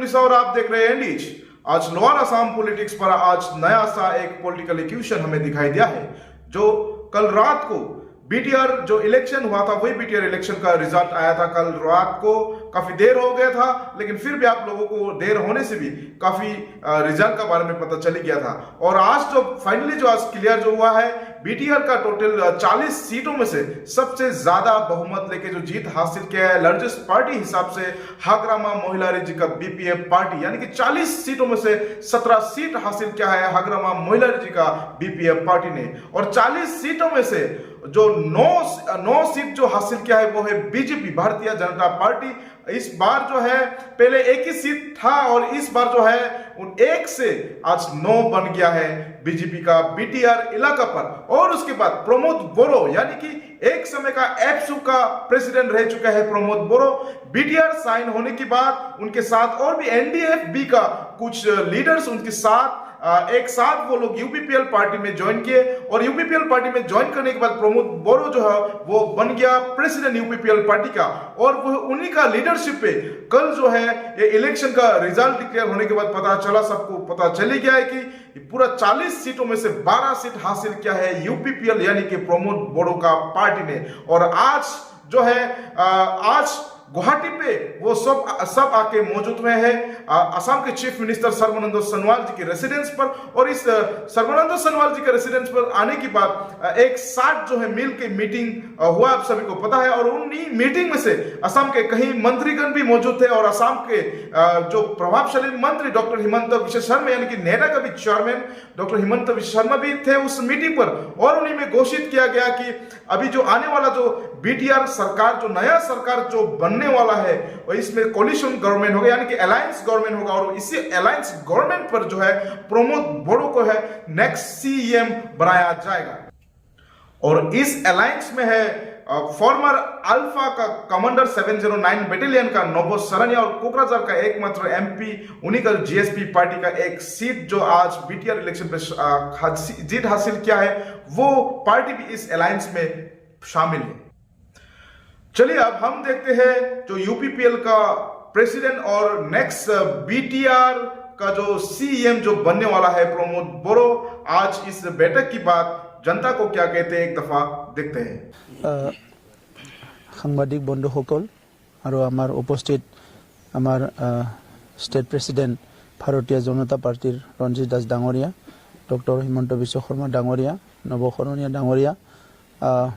उन्नीस और आप देख रहे हैं इंडीज। आज लोअर असम पॉलिटिक्स पर आज नया सा एक पॉलिटिकल इक्वेशन हमें दिखाई दिया है। जो कल रात को बीटीआर जो इलेक्शन हुआ था, वही बीटीआर इलेक्शन का रिजल्ट आया था कल रात को। काफी देर हो गया था, लेकिन फिर भी आप लोगों को देर होने से भी काफी रिजल्ट का बारे में पता चल गया था। और आज जो फाइनली जो आज क्लियर जो हुआ है, बीटीआर का टोटल 40 सीटों में से सबसे ज्यादा बहुमत लेके जो जीत हासिल किया है लार्जेस्ट पार्टी हिसाब से हाग्रामा मोहिलारी का बीपीएफ पार्टी, यानी कि 40 सीटों में से 17 सीट हासिल किया है हाग्रामा मोहिलारी का बीपीएफ पार्टी ने। और 40 सीटों में से जो 9 सीट जो हासिल किया है वो है बीजेपी, भारतीय जनता पार्टी। इस बार जो है पहले एक ही सीट था और इस बार जो है उन 1 से आज 9 बन गया है बीजेपी का बीटीआर इलाका पर। और उसके बाद प्रमोद बोरो, यानी कि एक समय का एप्सू का प्रेसिडेंट रह चुका है प्रमोद बोरो, बीटीआर साइन होने के बाद उनके साथ और भी एनडीएफबी का कुछ लीडर्स उनके साथ एक साथ वो लोग यूपीपीएल पार्टी में ज्वाइन किए। और यूपीपीएल पार्टी में ज्वाइन करने के बाद प्रमोद बोरो जो है वो बन गया प्रेसिडेंट यूपीपीएल पार्टी का। और वो उन्हीं का लीडरशिप पे कल जो है ये इलेक्शन का रिजल्ट डिक्लेयर होने के बाद पता चला, सबको पता चल गया है कि पूरा 40 सीटों में से 12 सीट हासिल किया है यूपीपीएल यानी कि प्रमोद बोरो का पार्टी ने। और आज जो है आज गुवाहाटी पे वो सब आके मौजूद हुए हैं असम के चीफ मिनिस्टर सर्बानंद सोनोवाल जी के रेसिडेंस पर। और इस सर्बानंद सोनोवाल जी के रेसिडेंस पर आने के बाद एक साथ जो है मिल के मीटिंग हुआ, आप सभी को पता है। और उन्हीं मीटिंग में से असम के कई मंत्रीगण भी मौजूद थे और असम के जो प्रभावशाली मंत्री डॉक्टर हिमंत विश्व शर्मा यानी कि नेडा का भी चेयरमैन डॉक्टर हिमंत विश्व शर्मा भी थे उस मीटिंग पर। और उन्हीं में घोषित किया गया कि अभी जो आने वाला जो बीटीआर सरकार, जो नया सरकार जो बनने वाला है, और इसमें कोलिशन गवर्नमेंट होगा यानी कि अलायंस गवर्नमेंट होगा। और इसी अलायंस गवर्नमेंट पर जो है प्रमोद बोरो को है नेक्स्ट सीएम बनाया जाएगा। और इस अलायंस में है फॉर्मर अल्फा का कमांडर 709 बटालियन का नोबो सरनिया और कोकराझार का एकमात्र एमपी, उन्हीं का जीएसपी पार्टी का एक सीट जो आज बीटीआर इलेक्शन पे जीत हासिल किया है, वो पार्टी भी इस अलायंस में शामिल है। चलिए अब हम देखते हैं जो यूपीपीएल का प्रेसिडेंट और नेक्स्ट बीटीआर का जो सीएम जो बनने वाला है प्रमोद बोरो, आज इस बैठक की बाद जनता को क्या कहते हैं एक दफा देखते हैं। সাংবাদিক বন্ধুসকল আৰু আমাৰ উপস্থিত আমাৰ ষ্টেট প্ৰেচিডেণ্ট ভাৰতীয় জনতা পাৰ্টিৰ ৰঞ্জিত দাস ডাঙৰীয়া, ডক্টৰ হিমন্ত বিশ্ব শৰ্মা ডাঙৰীয়া, নৱ শৰণীয়া ডাঙৰীয়া,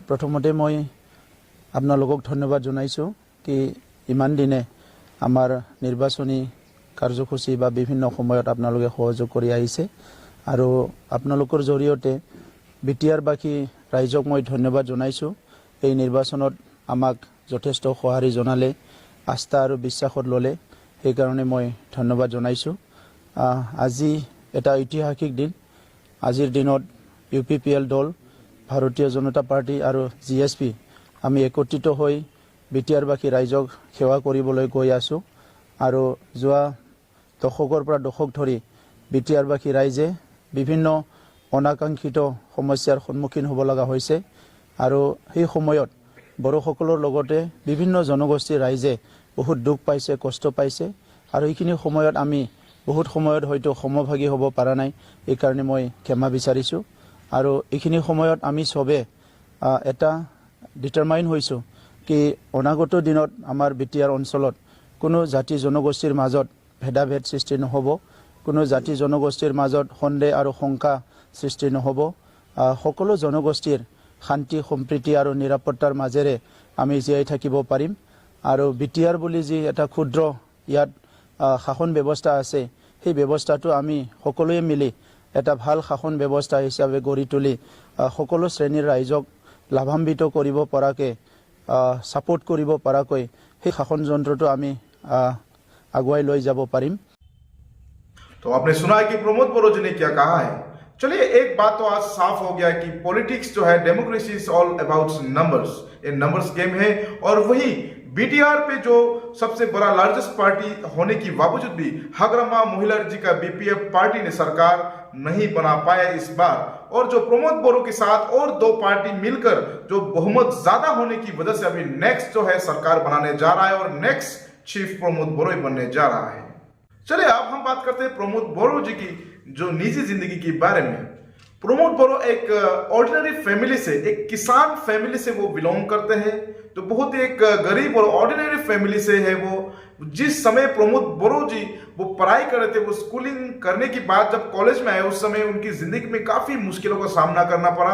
প্ৰথমতে মই আপোনালোকক ধন্যবাদ জনাইছোঁ কি ইমান দিনে আমাৰ নিৰ্বাচনী কাৰ্যসূচী বা বিভিন্ন সময়ত আপোনালোকে সহযোগ কৰি আহিছে। আৰু আপোনালোকৰ জৰিয়তে বিটিআৰবাসী ৰাইজক মই ধন্যবাদ জনাইছোঁ। এই নিৰ্বাচনত আমাক যথেষ্ট সঁহাৰি জনালে, আস্থা আৰু বিশ্বাসত ল'লে, সেইকাৰণে মই ধন্যবাদ জনাইছোঁ। আজি এটা ঐতিহাসিক দিন। আজিৰ দিনত ইউপিপিএল দল, ভাৰতীয় জনতা পাৰ্টি আৰু জিএছপি আমি একত্ৰিত হৈ বিটিআৰবাসী ৰাইজক সেৱা কৰিবলৈ গৈ আছোঁ। আৰু যোৱা দশকৰ পৰা দশক ধৰি বিটিআৰবাসী ৰাইজে বিভিন্ন অনাকাংক্ষিত সমস্যাৰ সন্মুখীন হ'ব লগা হৈছে। আৰু সেই সময়ত বড়োসকলৰ লগতে বিভিন্ন জনগোষ্ঠীৰ ৰাইজে বহুত দুখ পাইছে, কষ্ট পাইছে। আৰু এইখিনি সময়ত আমি বহুত সময়ত হয়তো সমভাগী হ'ব পৰা নাই, এইকাৰণে মই ক্ষমা বিচাৰিছোঁ। আৰু এইখিনি সময়ত আমি চবে এটা ডিটাৰমাইন হৈছোঁ কি অনাগত দিনত আমাৰ বিটিআৰ অঞ্চলত কোনো জাতি জনগোষ্ঠীৰ মাজত ভেদাভেদ সৃষ্টি নহ'ব, কোনো জাতি জনগোষ্ঠীৰ মাজত সন্দেহ আৰু শংকা সৃষ্টি নহ'ব। সকলো জনগোষ্ঠীৰ শান্তি সম্প্ৰীতি আৰু নিৰাপত্তাৰ মাজেৰে আমি জীয়াই থাকিব পাৰিম। আৰু বিটিআৰ বুলি যি এটা ক্ষুদ্ৰ ইয়াত শাসন ব্যৱস্থা আছে, সেই ব্যৱস্থাটো আমি সকলোৱে মিলি এটা ভাল শাসন ব্যৱস্থা হিচাপে গঢ়ি তুলি সকলো শ্ৰেণীৰ ৰাইজক লাভান্বিত কৰিব পৰাকৈ, ছাপোৰ্ট কৰিব পৰাকৈ সেই শাসন যন্ত্ৰটো আমি আগুৱাই লৈ যাব পাৰিম। तो आपने सुना है कि प्रमोद बोरो जी ने क्या कहा है। चलिए एक बात तो आज साफ हो गया कि पॉलिटिक्स जो है, democracy is all about numbers, ये नंबर्स गेम है। और वही बीटीआर पे जो सबसे बड़ा लार्जेस्ट पार्टी होने की बावजूद भी हाग्रामा मोहिलारी जी का बीपीएफ पार्टी ने सरकार नहीं बना पाया इस बार। और जो प्रमोद बोरो के साथ और 2 पार्टी मिलकर जो बहुमत ज्यादा होने की वजह से अभी नेक्स्ट जो है सरकार बनाने जा रहा है और नेक्स्ट चीफ प्रमोद बोरो बनने जा रहा है। चलिए अब हम बात करते हैं प्रमोद बोरो जी की जो निजी जिंदगी के बारे में। प्रमोद बोरो एक ऑर्डिनरी फैमिली से, एक किसान फैमिली से वो बिलोंग करते हैं। तो बहुत ही एक गरीब और ऑर्डिनरी फैमिली से है वो। जिस समय प्रमोद बोरो जी वो पढ़ाई कर रहे थे, वो स्कूलिंग करने के बाद जब कॉलेज में आए, उस समय उनकी जिंदगी में काफी मुश्किलों का सामना करना पड़ा।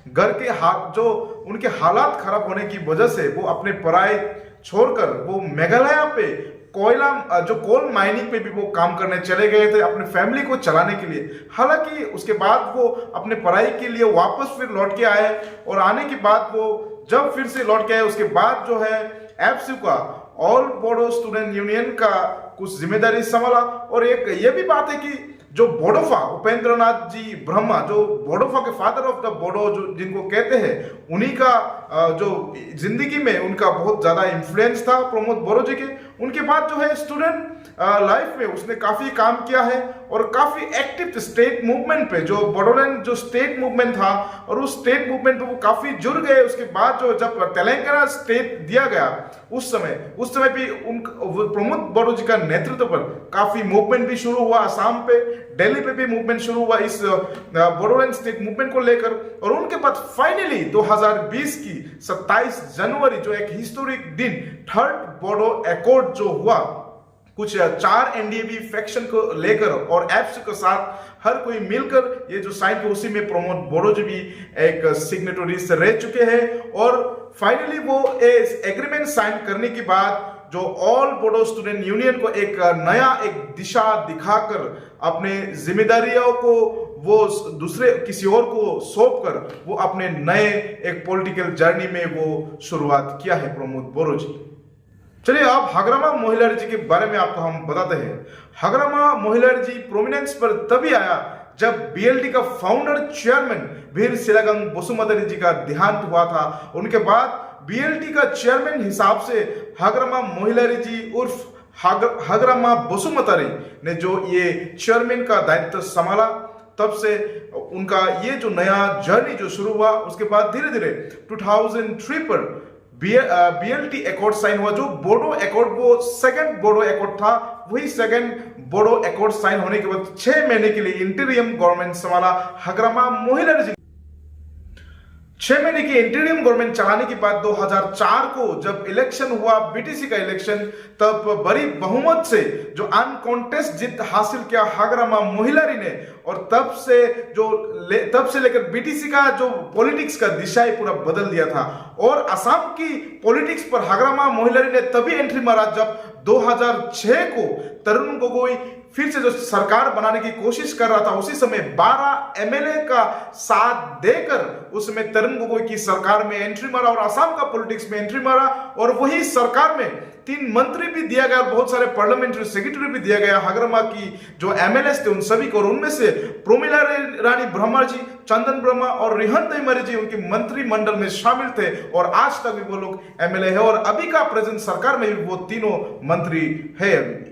घर के जो उनके हालात खराब होने की वजह से वो अपने पढ़ाई छोड़कर वो मेघालय पे कोयला जो कोल माइनिंग पे भी वो काम करने चले गए थे अपने फैमिली को चलाने के लिए। हालांकि उसके बाद वो अपने पढ़ाई के लिए वापस फिर लौट के आए और आने के बाद वो जब फिर से लौट के आए उसके बाद जो है एफसी का ऑल बोडो स्टूडेंट यूनियन का कुछ जिम्मेदारी संभाला। और एक ये भी बात है कि जो बोडोफा उपेंद्रनाथ जी ब्रह्मा, जो बोडोफा के फादर ऑफ द बोडो जो जिनको कहते हैं, उन्हीं का जो जिंदगी में उनका बहुत ज्यादा इंफ्लुएंस था प्रमोद बोरो जी के। उनके बाद जो है स्टूडेंट लाइफ में उसने काफी काम किया है और काफी एक्टिव स्टेट मूवमेंट पे, जो बोडोलैंड जो स्टेट मूवमेंट था और उस स्टेट मूवमेंट पे वो काफी जुड़ गए। उसके बाद जो जब तेलंगाना स्टेट दिया गया उस समय भी प्रमोद बोरो जी का नेतृत्व पर काफी मूवमेंट भी शुरू हुआ। असम पे, दिल्ली पे भी मूवमेंट शुरू हुआ इस बोडोलैंड स्टेट मूवमेंट को लेकर। और उनके बाद फाइनली 2020 की 27 जनवरी जो एक हिस्टोरिक दिन, थर्ड बोडो एकॉर्ड जो हुआ, कुछ 4 एनडीएबी फैक्शन को लेकर और एफसी के साथ हर कोई मिलकर ये जो साइन किया, उसी में प्रमोद बोरो जी भी एक सिग्नेटरीज रह चुके हैं। और फाइनली वो एग्रीमेंट साइन करने के बाद जो ऑल बोडो स्टूडेंट यूनियन को एक नया एक दिशा दिखाकर अपने जिम्मेदारियों को वो दूसरे किसी और को सौंप कर वो अपने नए एक पॉलिटिकल जर्नी में वो शुरुआत किया है प्रमोद बोरो जी। चलिए अब हगरमा मोहिलारी जी के बारे में आपको हम बताते हैं। हगरमा मोहिलारी जी प्रोमिनेंस पर तभी आया जब बीएलडी का फाउंडर चेयरमैन वीर सिलागंग बसुमतारी जी का देहांत हुआ था। उनके बाद बीएलडी का चेयरमैन हिसाब से हगरमा मोहिलारी जी उर्फ हगरमा बसुमतारी ने जो ये चेयरमैन का दायित्व संभाला, तब से उनका ये जो नया जर्नी जो शुरू हुआ। उसके बाद धीरे धीरे 2003 पर बीएलटी एकॉर्ड साइन हुआ। जो बोडो एकॉर्ड वो सेकंड बोडो एकॉर्ड था, वही सेकंड बोडो एकॉर्ड साइन होने के बाद 6 महीने के लिए इंटीरियम गवर्नमेंट संभाला हगरमा मोहिलारी जी। 6 महीने की इंटीरियम गवर्नमेंट चलाने के बाद 2004 को जब इलेक्शन हुआ, बीटीसी का इलेक्शन, तब बड़ी बहुमत से जो अनकॉन्टेस्ट जीत हासिल किया हगरमा मोहिलारी ने। और तब से लेकर बीटीसी का जो पॉलिटिक्स का दिशा ही पूरा बदल दिया था। और असम की पॉलिटिक्स पर हगरमा मोहिलारी ने तभी एंट्री मारा जब 2006 को तरुण गोगोई फिर से जो सरकार बनाने की कोशिश कर रहा था। उसी समय 12 एमएलए का साथ देकर उसमें तरुण गोगोई की सरकार में एंट्री मारा और असम का पॉलिटिक्स में एंट्री मारा। और वही सरकार में 3 मंत्री भी दिया गया, बहुत सारे पार्लियामेंट्री सेक्रेटरी भी दिया गया हगरमा की जो एमएलए थे उन सभी को। और उनमें से प्रोमिला रानी ब्रह्मा जी, चंदन ब्रह्मा और रिहन दैमारी जी उनके मंत्रिमंडल में शामिल थे और आज तक भी वो लोग एमएलए है। और अभी का प्रेजेंट सरकार में भी वो तीनों मंत्री है। अभी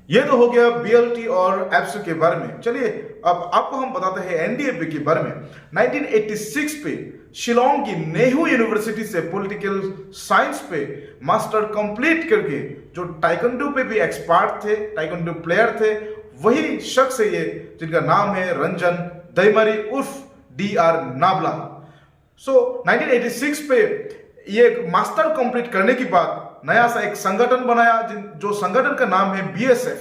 ये तो हो गया बीएलटी और एफसी के बारे में। चलिए अब आपको हम बताते हैं एनडीएबी के बारे में। 1986 पे शिलोंग की नेहरू यूनिवर्सिटी से पॉलिटिकल साइंस पे मास्टर कंप्लीट करके जो टाइकोंडो पे भी एक्सपर्ट थे, टाइकोंडो प्लेयर थे, वही शख्स है ये जिनका नाम है रंजन दैमारी उर्फ डीआर नाबला। सो 1986 पे ये मास्टर कंप्लीट करने के बाद नया सा एक संगठन बनाया जो संगठन का नाम है बीएसएफ,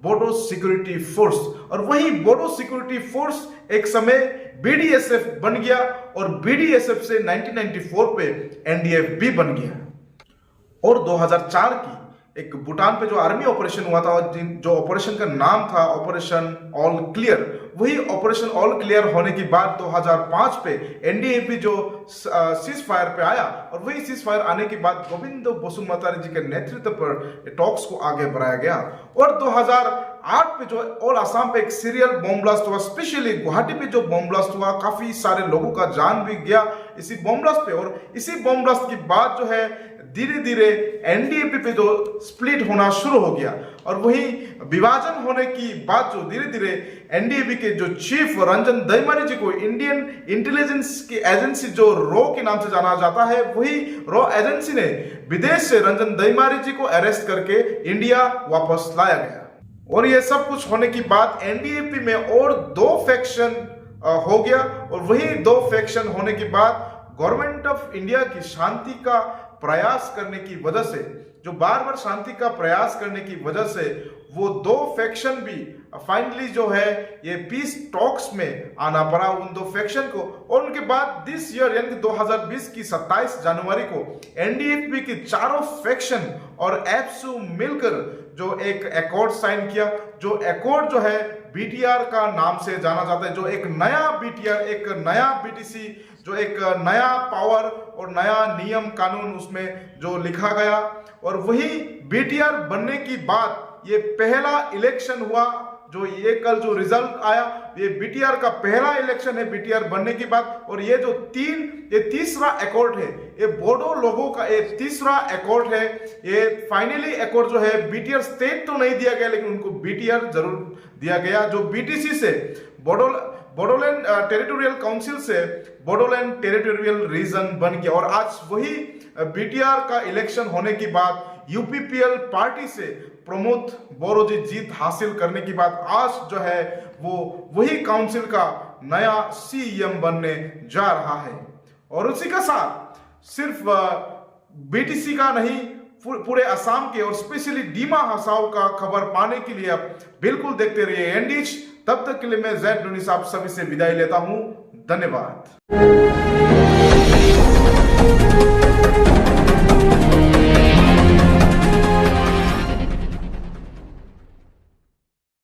बोडो सिक्योरिटी फोर्स। और वही बोडो सिक्योरिटी फोर्स एक समय बीडीएसएफ बन गया और बीडीएसएफ से 1994 पे एनडीएफबी बन गया। और 2004 की एक भूटान पे जो आर्मी ऑपरेशन हुआ था, जो ऑपरेशन का नाम था ऑपरेशन ऑल क्लियर, वही ऑपरेशन ऑल क्लियर होने के बाद 2005 पे एनडीएफबी जो सीज फायर पे आया। और वही सीज फायर आने के बाद गोविंद बसुमतारी जी के नेतृत्व पर टॉक्स को आगे बढ़ाया गया। और 2008 पे जो ऑल आसाम पे एक सीरियल बॉम्ब ब्लास्ट हुआ, स्पेशली गुवाहाटी पे जो बॉम्ब ब्लास्ट हुआ, काफी सारे लोगों का जान भी गया इसी बॉम्ब ब्लास्ट पे। और इसी बॉम्ब ब्लास्ट के बाद जो है धीरे धीरे एनडीएफबी पे जो स्प्लिट होना शुरू हो गया। और वही विभाजन होने की बात जो धीरे धीरे एनडीएफबी के जो चीफ रंजन दैमारी जी को इंडियन इंटेलिजेंस की एजेंसी जो रॉ के नाम से जाना जाता है, वही रॉ एजेंसी ने विदेश से रंजन दैमारी जी को अरेस्ट करके इंडिया वापस लाया गया। और ये सब कुछ होने की बाद एनडीएपी में और 2 फैक्शन हो गया, और वही 2 फैक्शन होने के बाद गवर्नमेंट ऑफ इंडिया की शांति का प्रयास करने की वजह से, जो बार बार शांति का प्रयास करने की वजह से वो 2 फैक्शन भी फाइनली जो है ये पीस टॉक्स में आना पड़ा उन 2 फैक्शन को। और उनके बाद दिस ईयर यानी 2020 की 27 जनवरी को एनडीएफबी की चारों फैक्शन और एप्सू मिलकर जो एक एकॉर्ड साइन किया, जो एकॉर्ड जो है बीटीआर का नाम से जाना जाता है, जो एक नया बीटीआर, एक नया बीटीसी, जो एक नया पावर और नया नियम कानून उसमें जो लिखा गया। और वही बीटीआर बनने की बाद ये पहला इलेक्शन हुआ, जो ये कल जो रिजल्ट आया ये बीटीआर का पहला इलेक्शन है बीटीआर बनने की बात। और ये जो तीसरा एकॉर्ड है, ये बोडो लोगों का ये तीसरा एकॉर्ड है। ये फाइनली एकॉर्ड जो है बीटीआर स्टेट तो नहीं दिया गया, लेकिन उनको बीटीआर जरूर दिया गया, जो बीटीसी से बोडोलैंड टेरिटोरियल काउंसिल से बोडोलैंड टेरिटोरियल रीजन बन गया। और आज वही बीटीआर का इलेक्शन होने की बाद यूपीपीएल पार्टी से प्रमोद बोरोजी जीत हासिल करने की बाद आज जो है वो वही काउंसिल का नया सीएम बनने जा रहा है। और उसी का साथ सिर्फ बीटीसी का नहीं, पूरे असम के और स्पेशली डीमा हसाओ का खबर पाने के लिए आप बिल्कुल देखते रहिए एनडीच। तब तक के लिए मैं जैद नुनी साहब सभी से विदाई लेता हूं। धन्यवाद।